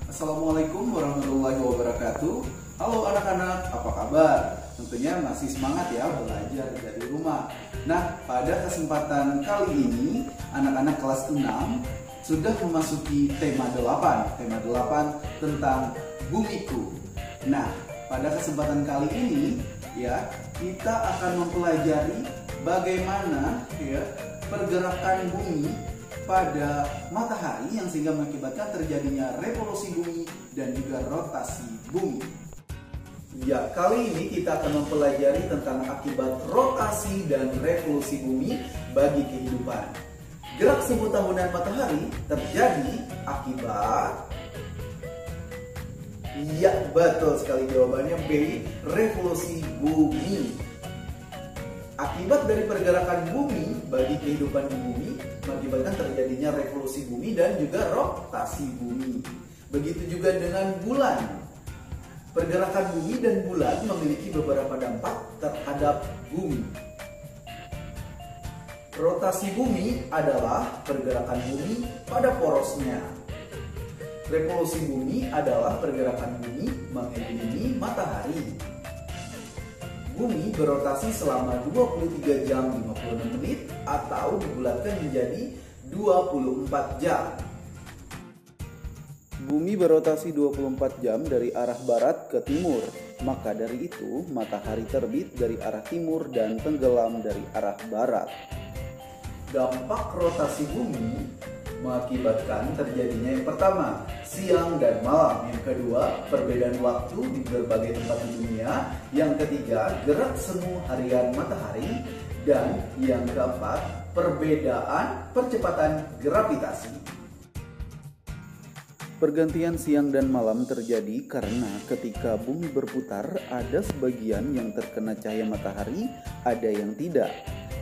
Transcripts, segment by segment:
Assalamualaikum warahmatullahi wabarakatuh. Halo anak-anak, apa kabar? Tentunya masih semangat ya belajar dari rumah. Nah, pada kesempatan kali ini anak-anak kelas 6 sudah memasuki tema 8 tentang bumiku. Nah, pada kesempatan kali ini ya, kita akan mempelajari bagaimana ya pergerakan bumi pada matahari yang sehingga mengakibatkan terjadinya revolusi bumi dan juga rotasi bumi. Ya, kali ini kita akan mempelajari tentang akibat rotasi dan revolusi bumi bagi kehidupan. Gerak semu tahunan matahari terjadi akibat, ya betul sekali jawabannya B, revolusi bumi. Akibat dari pergerakan bumi bagi kehidupan di bumi mengakibatkan terjadinya revolusi bumi dan juga rotasi bumi. Begitu juga dengan bulan. Pergerakan bumi dan bulan memiliki beberapa dampak terhadap bumi. Rotasi bumi adalah pergerakan bumi pada porosnya. Revolusi bumi adalah pergerakan bumi mengelilingi matahari. Bumi berotasi selama 23 jam 56 menit atau dibulatkan menjadi 24 jam. Bumi berotasi 24 jam dari arah barat ke timur. Maka dari itu, matahari terbit dari arah timur dan tenggelam dari arah barat. Dampak rotasi bumi mengakibatkan terjadinya yang pertama, siang dan malam. Yang kedua, perbedaan waktu di berbagai tempat di dunia. Yang ketiga, gerak semu harian matahari. Dan yang keempat, perbedaan percepatan gravitasi. Pergantian siang dan malam terjadi karena ketika bumi berputar, ada sebagian yang terkena cahaya matahari, ada yang tidak.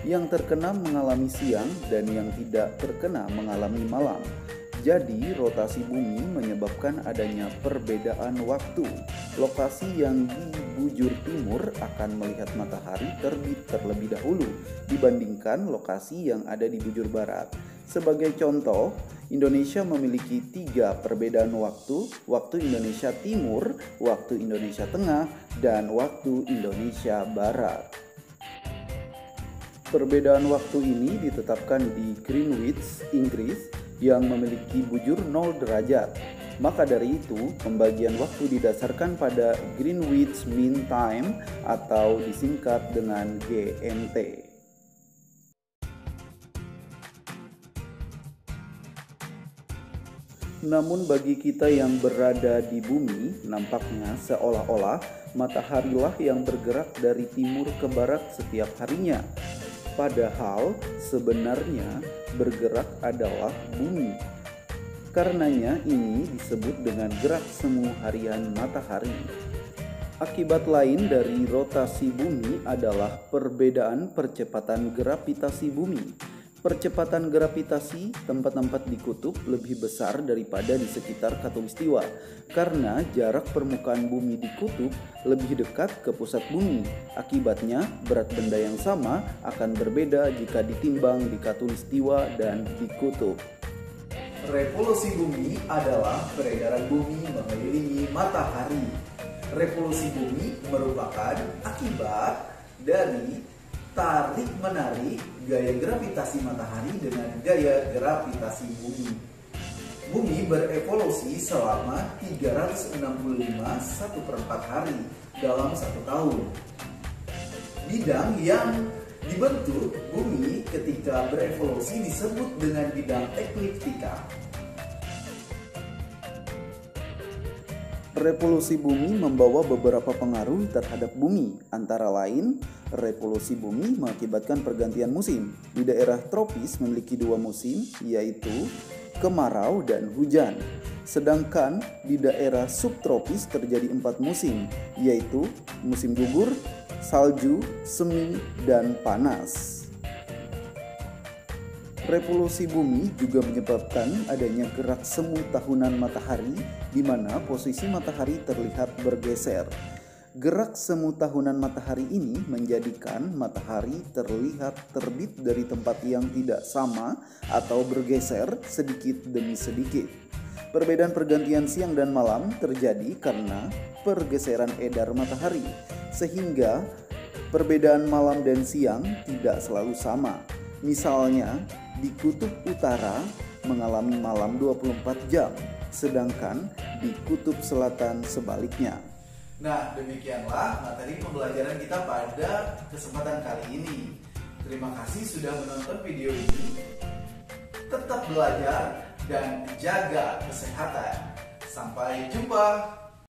Yang terkena mengalami siang dan yang tidak terkena mengalami malam. Jadi rotasi bumi menyebabkan adanya perbedaan waktu. Lokasi yang di bujur timur akan melihat matahari terbit terlebih dahulu dibandingkan lokasi yang ada di bujur barat. Sebagai contoh, Indonesia memiliki 3 perbedaan waktu: waktu Indonesia Timur, waktu Indonesia Tengah, dan waktu Indonesia Barat. Perbedaan waktu ini ditetapkan di Greenwich, Inggris, yang memiliki bujur 0 derajat. Maka dari itu, pembagian waktu didasarkan pada Greenwich Mean Time atau disingkat dengan GMT. Namun bagi kita yang berada di bumi, nampaknya seolah-olah mataharilah yang bergerak dari timur ke barat setiap harinya. Padahal sebenarnya bergerak adalah bumi. Karenanya ini disebut dengan gerak semu harian matahari. Akibat lain dari rotasi bumi adalah perbedaan percepatan gravitasi bumi. Percepatan gravitasi tempat-tempat di kutub lebih besar daripada di sekitar khatulistiwa karena jarak permukaan bumi di kutub lebih dekat ke pusat bumi. Akibatnya, berat benda yang sama akan berbeda jika ditimbang di khatulistiwa dan di kutub. Revolusi bumi adalah peredaran bumi mengelilingi matahari. Revolusi bumi merupakan akibat dari tarik-menarik gaya gravitasi matahari dengan gaya gravitasi bumi. Bumi berevolusi selama 365 1/4 hari dalam 1 tahun. Bidang yang dibentuk bumi ketika berevolusi disebut dengan bidang ekliptika. Revolusi bumi membawa beberapa pengaruh terhadap bumi, antara lain revolusi bumi mengakibatkan pergantian musim. Di daerah tropis memiliki 2 musim, yaitu kemarau dan hujan. Sedangkan di daerah subtropis terjadi 4 musim, yaitu musim gugur, salju, semi, dan panas. Revolusi bumi juga menyebabkan adanya gerak semu tahunan matahari di mana posisi matahari terlihat bergeser. Gerak semu tahunan matahari ini menjadikan matahari terlihat terbit dari tempat yang tidak sama atau bergeser sedikit demi sedikit. Perbedaan pergantian siang dan malam terjadi karena pergeseran edar matahari, sehingga perbedaan malam dan siang tidak selalu sama. Misalnya, di kutub utara mengalami malam 24 jam, sedangkan di kutub selatan sebaliknya. Nah, demikianlah materi pembelajaran kita pada kesempatan kali ini. Terima kasih sudah menonton video ini. Tetap belajar dan jaga kesehatan. Sampai jumpa.